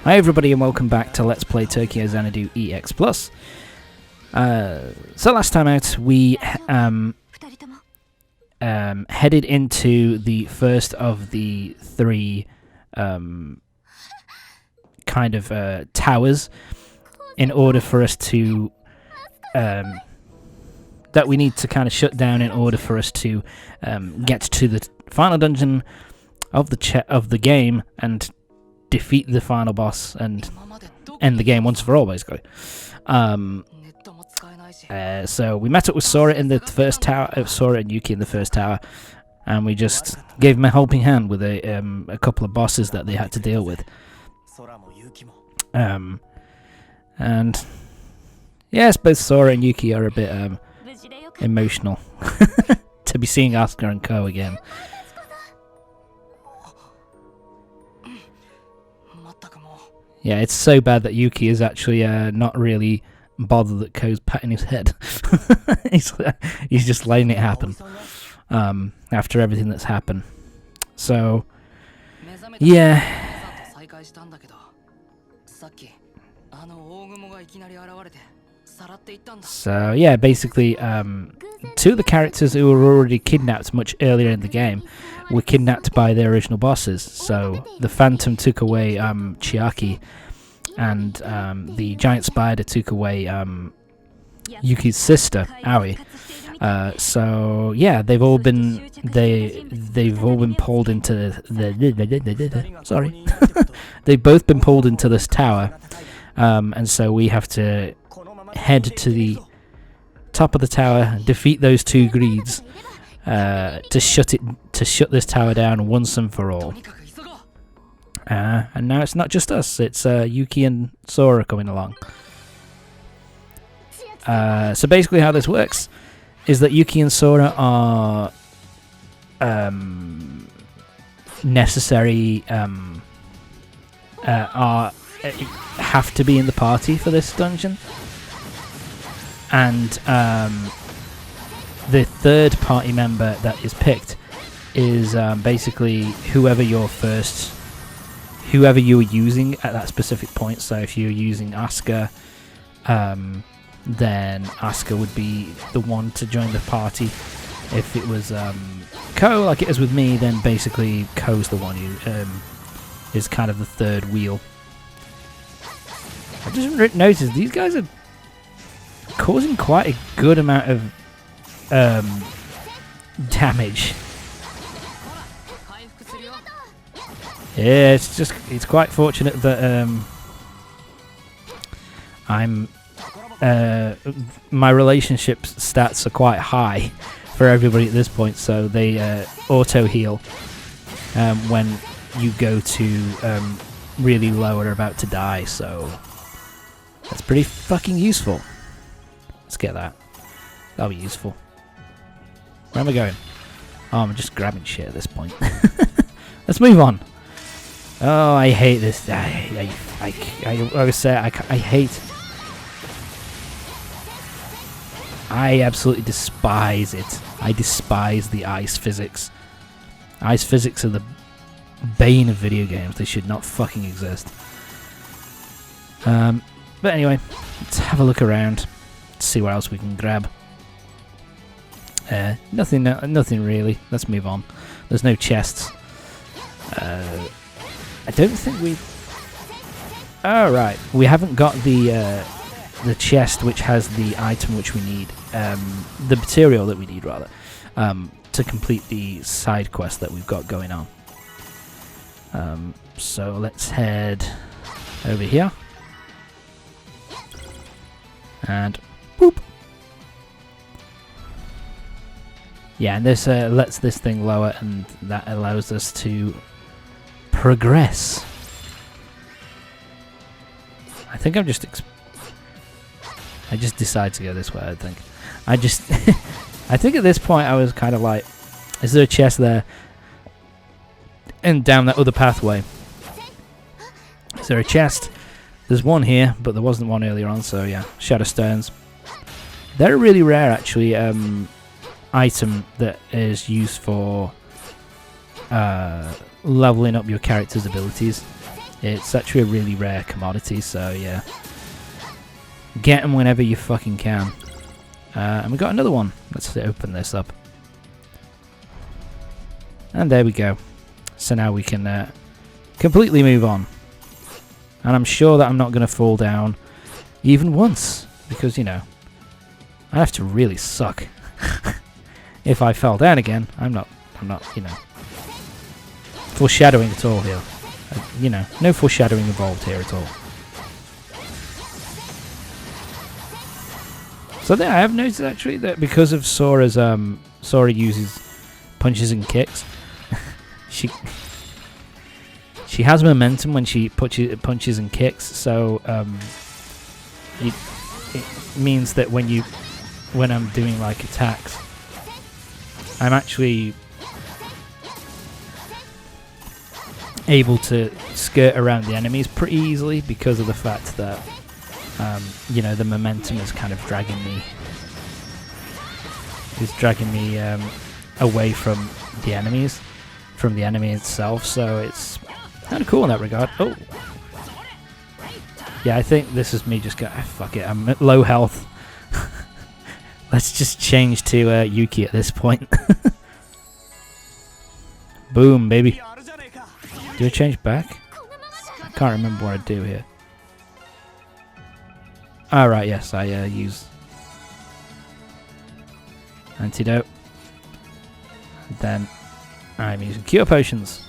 Hi everybody and welcome back to Let's Play Tokyo Xanadu EX Plus. So last time out we headed into the first of the three kind of towers in order for us to that we need to kind of shut down in order for us to get to the final dungeon of the game and defeat the final boss and end the game once for all, basically. So we met up with Sora in the first tower, Sora and Yuki in the first tower, and we just gave them a helping hand with a couple of bosses that they had to deal with. And yes, both Sora and Yuki are a bit emotional to be seeing Asuka and Ko again. Yeah, it's so bad that Yuki is actually not really bothered that Ko's patting his head. he's just letting it happen after everything that's happened. So, yeah. So, yeah, basically, two of the characters who were already kidnapped much earlier in the game were kidnapped by their original bosses. So the Phantom took away Chiaki, and the Giant Spider took away Yuki's sister, Aoi. So yeah, they've all been pulled into the sorry. They've both been pulled into this tower, and so we have to head to the top of the tower, defeat those two greeds, to shut this tower down once and for all. And now it's not just us; it's Yuki and Sora coming along. So basically, how this works is that Yuki and Sora are necessary, have to be in the party for this dungeon, and the third party member that is picked is basically whoever you were using at that specific point. So if you're using Asuka, then Asuka would be the one to join the party. If it was Ko, like it is with me, then basically Ko's the one who is kind of the third wheel. I just noticed these guys are causing quite a good amount of damage. Yeah, it's quite fortunate that my relationship stats are quite high for everybody at this point, so they auto heal when you go to really low or about to die, so that's pretty fucking useful. Let's get that. That'll be useful. Where am I going? Oh, I'm just grabbing shit at this point. Let's move on. Oh, I hate this. I always say I hate. I absolutely despise it. I despise the ice physics. Ice physics are the bane of video games. They should not fucking exist. But anyway, let's have a look around. See what else we can grab. Nothing really. Let's move on. There's no chests. I don't think we. Oh right, we haven't got the chest which has the item which we need, the material that we need rather, to complete the side quest that we've got going on. So let's head over here. And boop. Yeah, and this lets this thing lower, and that allows us to progress. I think I just decided to go this way. I think I think at this point I was kind of like, is there a chest there? And down that other pathway, is there a chest? There's one here, but there wasn't one earlier on, so yeah. Shadow Stones. They're a really rare, actually, item that is used for leveling up your character's abilities. It's actually a really rare commodity, so yeah. Get them whenever you fucking can. And we got another one. Let's open this up. And there we go. So now we can completely move on. And I'm sure that I'm not going to fall down even once. Because, you know, I have to really suck. If I fell down again, I'm not, you know, foreshadowing at all here. You know, no foreshadowing involved here at all. So there, I have noticed actually that because of Sora's, Sora uses punches and kicks. She has momentum when she punches and kicks, so it means that when I'm doing like attacks, I'm actually able to skirt around the enemies pretty easily because of the fact that you know, the momentum is kind of dragging me away from the enemies, from the enemy itself, so it's kind of cool in that regard. Oh, yeah, I think this is me just going, fuck it, I'm at low health. Let's just change to Yuki at this point. Boom, baby. Do I change back? I can't remember what I do here. Alright, yes, I use antidote. Then I'm using cure potions,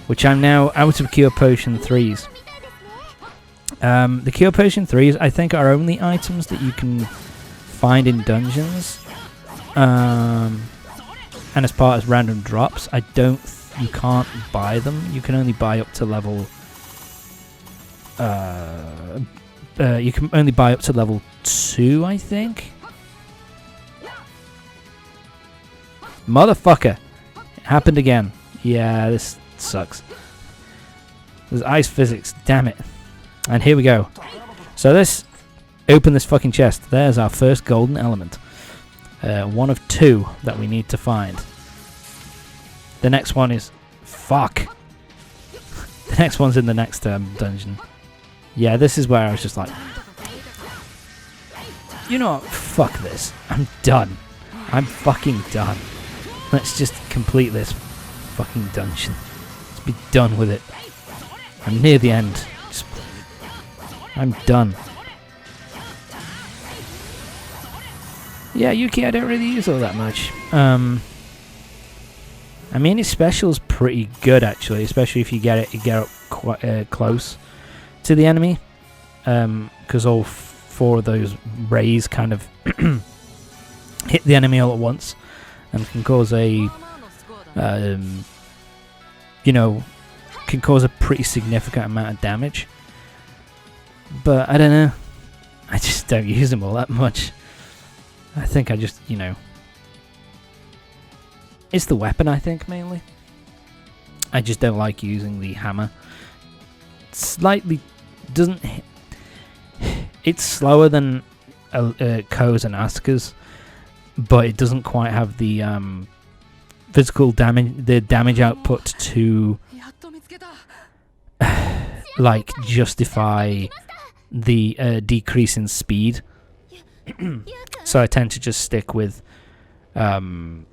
which I'm now out of cure potion 3s. The cure potion 3s, I think, are only items that you can find in dungeons, and as part of random drops. You can't buy them. You can only buy up to level. You can only buy up to level 2, I think. Motherfucker! It happened again. Yeah, this sucks. There's ice physics, damn it. And here we go. So open this fucking chest. There's our first golden element. One of 2 that we need to find. The next one is... Fuck! The next one's in the next dungeon. Yeah, this is where I was just like... You know what? Fuck this. I'm done. I'm fucking done. Let's just complete this fucking dungeon. Let's be done with it. I'm near the end. I'm done. Yeah, Yuki I don't really use all that much. I mean, his special's pretty good actually, especially if you get up quite close to the enemy, because all 4 of those rays kind of hit the enemy all at once and can cause a, you know, can cause a pretty significant amount of damage. But I don't know, I just don't use them all that much. I think I just, you know, it's the weapon, I think, mainly. I just don't like using the hammer. Slightly doesn't hit. It's slower than Ko's and Asuka's, but it doesn't quite have the physical damage, the damage output to like justify the decrease in speed. So I tend to just stick with Ko and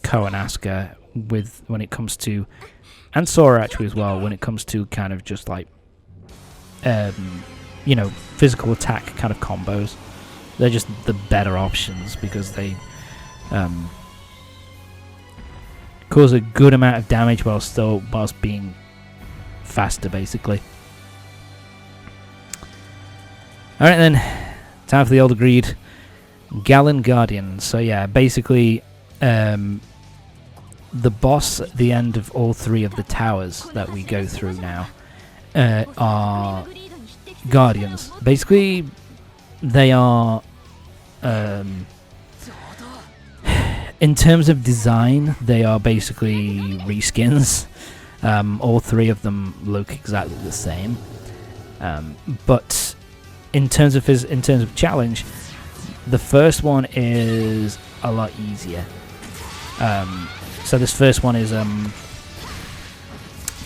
Asuka when it comes to, and Sora actually as well, when it comes to kind of just like you know, physical attack kind of combos. They're just the better options because they cause a good amount of damage whilst being faster, basically. Alright then, time for the old agreed Gallon Guardian. So yeah, basically the boss at the end of all 3 of the towers that we go through now are Guardians. Basically, they are, in terms of design, they are basically reskins. All 3 of them look exactly the same, but in terms of challenge, the first one is a lot easier. So this first one is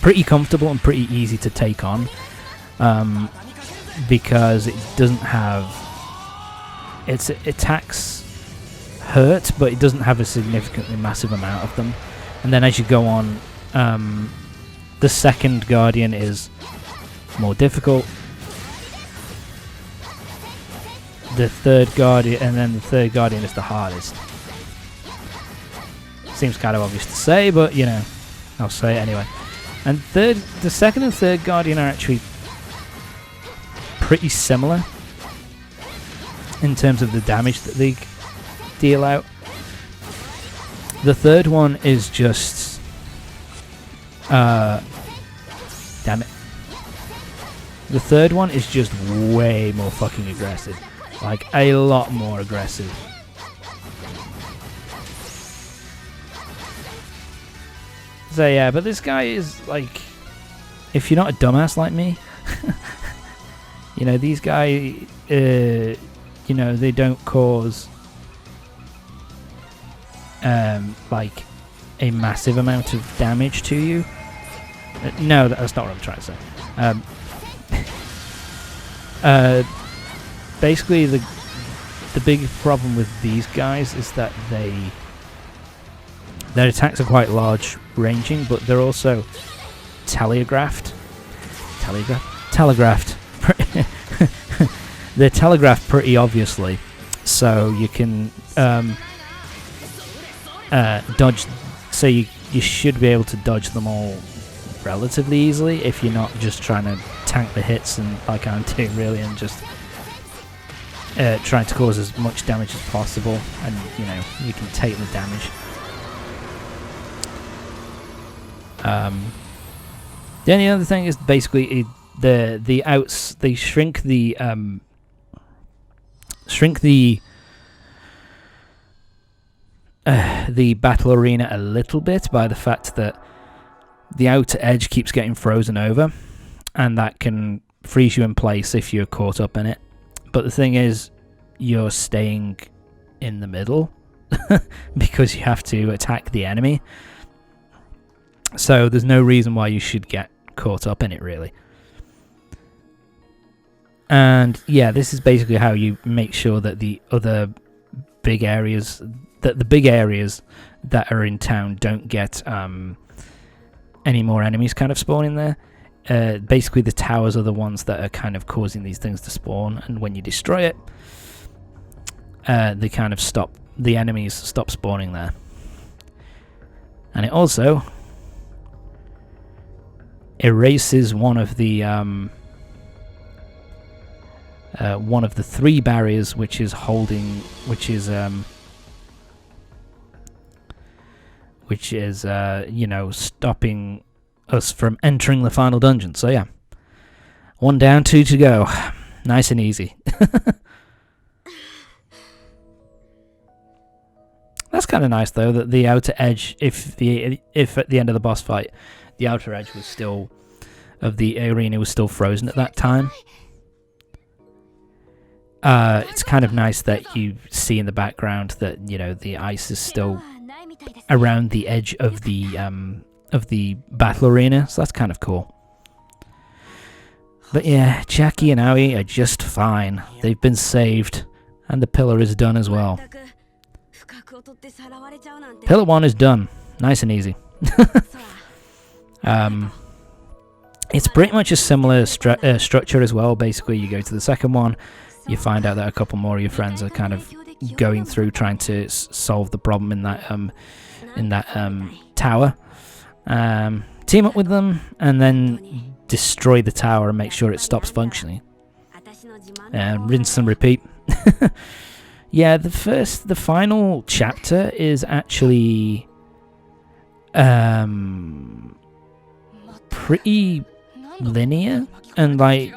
pretty comfortable and pretty easy to take on, because it doesn't have... Its attacks hurt, but it doesn't have a significantly massive amount of them. And then as you go on, the second Guardian is more difficult. The third Guardian, and then the third Guardian is the hardest. Seems kind of obvious to say, but you know, I'll say it anyway. And the second and third Guardian are actually pretty similar in terms of the damage that they deal out. The third one is just... damn it. The third one is just way more fucking aggressive. Like, a lot more aggressive. So yeah, but this guy is like... If you're not a dumbass like me... you know, these guys... you know, they don't cause... like a massive amount of damage to you. No, that's not what I'm trying to say. Basically, the big problem with these guys is that their attacks are quite large ranging, but they're also telegraphed. They're telegraphed pretty obviously, so you can dodge. So you should be able to dodge them all relatively easily if you're not just trying to tank the hits and like I'm doing really, and just trying to cause as much damage as possible, and you know you can take the damage. The only other thing is basically the outs. They shrink the battle arena a little bit by the fact that the outer edge keeps getting frozen over, and that can freeze you in place if you're caught up in it. But the thing is, you're staying in the middle because you have to attack the enemy. So there's no reason why you should get caught up in it, really. And yeah, this is basically how you make sure that the other big areas, that the big areas that are in town don't get any more enemies kind of spawning there. Basically the towers are the ones that are kind of causing these things to spawn, and when you destroy it, they kind of stop, the enemies stop spawning there. And it also erases one of the 3 barriers which is you know, stopping us from entering the final dungeon. So yeah, 1 down, 2 to go. Nice and easy. That's kind of nice though, that the outer edge, if at the end of the boss fight the outer edge was still of the arena was still frozen at that time. It's kind of nice that you see in the background that, you know, the ice is still around the edge of the battle arena, so that's kind of cool. But yeah, Chiaki and Aoi are just fine. They've been saved, and the pillar is done as well. Pillar 1 is done, nice and easy. It's pretty much a similar structure as well. Basically, you go to the second one, you find out that a couple more of your friends are kind of going through trying to solve the problem in that tower. Team up with them and then destroy the tower and make sure it stops functioning. Rinse and repeat. Yeah, the final chapter is actually pretty linear and like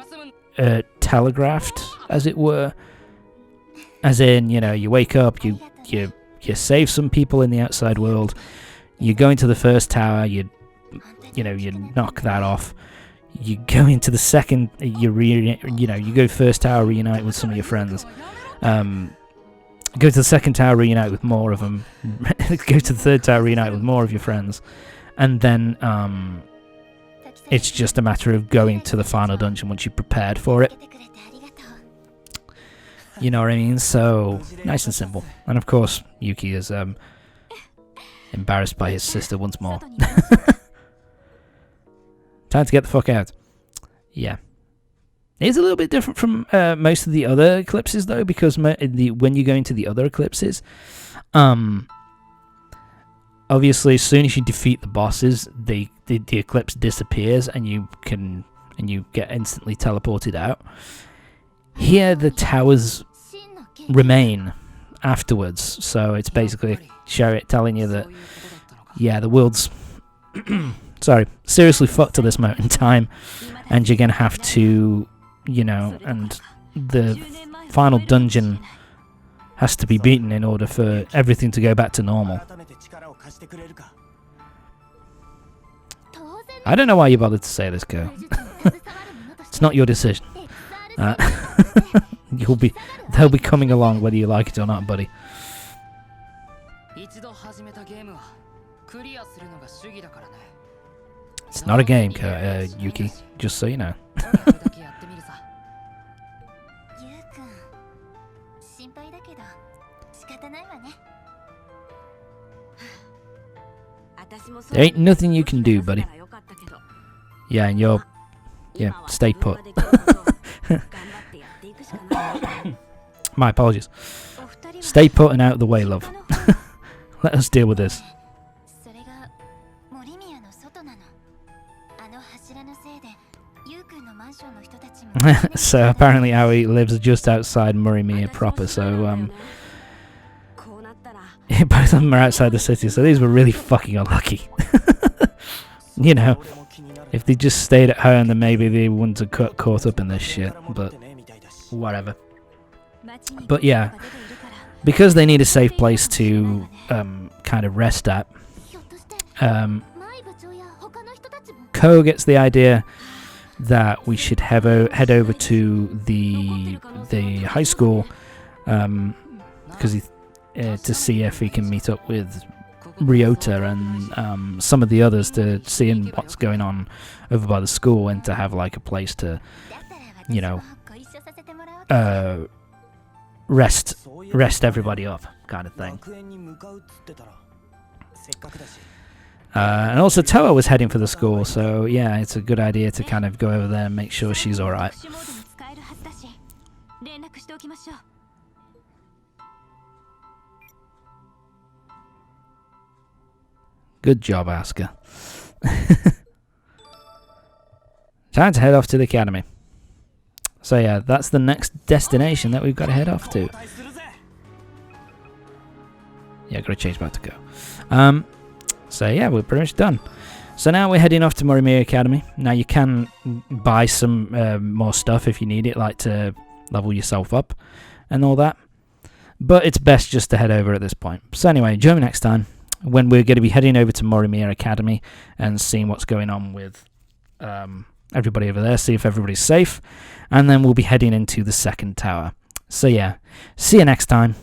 telegraphed, as it were. As in, you know, you wake up, you save some people in the outside world, you go into the first tower, you knock that off. You go into the second, you go first tower, reunite with some of your friends. Go to the second tower, reunite with more of them. Go to the third tower, reunite with more of your friends, and then It's just a matter of going to the final dungeon once you're prepared for it. You know what I mean? So, nice and simple. And of course, Yuki is embarrassed by his sister once more. Time to get the fuck out. Yeah. It's a little bit different from most of the other eclipses, though, because when you go into the other eclipses, obviously, as soon as you defeat the bosses, the eclipse disappears, and you get instantly teleported out. Here, the towers remain afterwards, so it's basically telling you that, yeah, the world's seriously fucked at this moment in time, and you're gonna have to, and the final dungeon has to be beaten in order for everything to go back to normal. I don't know why you bothered to say this, girl. It's not your decision. They'll be coming along whether you like it or not, buddy. It's not a game, Yuki, just so you know. There ain't nothing you can do, buddy. Yeah, and stay put. My apologies. Stay put and out of the way, love. Let us deal with this. So apparently Aoi lives just outside Morimiya proper, so both of them are outside the city, so these were really fucking unlucky. If they just stayed at home, then maybe they wouldn't have caught up in this shit, but whatever. But yeah, because they need a safe place to kind of rest at, Ko gets the idea that we should head over to the high school because to see if he can meet up with Ryota and some of the others to see what's going on over by the school, and to have like a place to, rest everybody up, kind of thing. And also Towa was heading for the school, so yeah, it's a good idea to kind of go over there and make sure she's alright. Good job, Asuka. Time to head off to the academy. So yeah, that's the next destination that we've got to head off to. Yeah, gotta change back to go. So yeah, we're pretty much done. So now we're heading off to Morimiya Academy. Now you can buy some more stuff if you need it, like to level yourself up and all that. But it's best just to head over at this point. So anyway, join me next time, when we're going to be heading over to Morimiya Academy and seeing what's going on with everybody over there, see if everybody's safe, and then we'll be heading into the second tower. So yeah, see you next time.